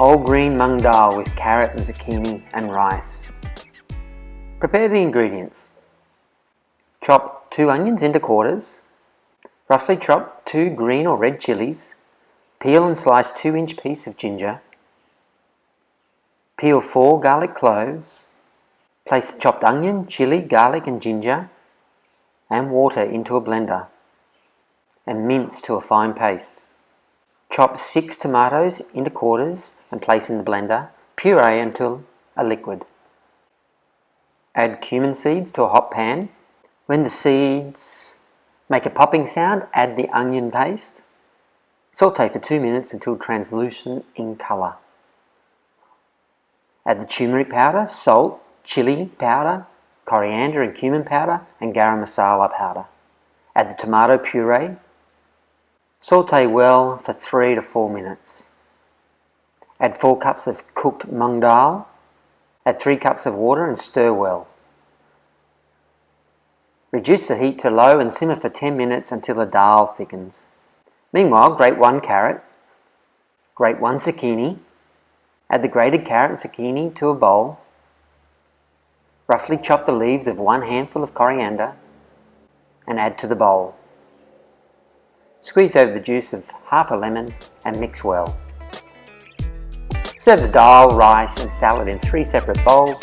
whole grain mung dal with carrot and zucchini and rice. Prepare the ingredients. Chop 2 onions into quarters. Roughly chop 2 green or red chilies. Peel and slice 2-inch piece of ginger. Peel 4 garlic cloves. Place the chopped onion, chili, garlic and ginger and water into a blender and mince to a fine paste. Chop 6 tomatoes into quarters and place in the blender. Puree until a liquid. Add cumin seeds to a hot pan. When the seeds make a popping sound, add the onion paste. Saute for 2 minutes until translucent in colour. Add the turmeric powder, salt, chili powder, coriander and cumin powder and garam masala powder. Add the tomato puree. Saute well for 3 to 4 minutes. Add 4 cups of cooked moong dal. Add 3 cups of water and stir well. Reduce the heat to low and simmer for 10 minutes until the dal thickens. Meanwhile, grate 1 carrot, grate 1 zucchini, add the grated carrot and zucchini to a bowl. Roughly chop the leaves of 1 handful of coriander and add to the bowl. Squeeze over the juice of half a lemon and mix well. Serve the dal, rice and salad in 3 separate bowls.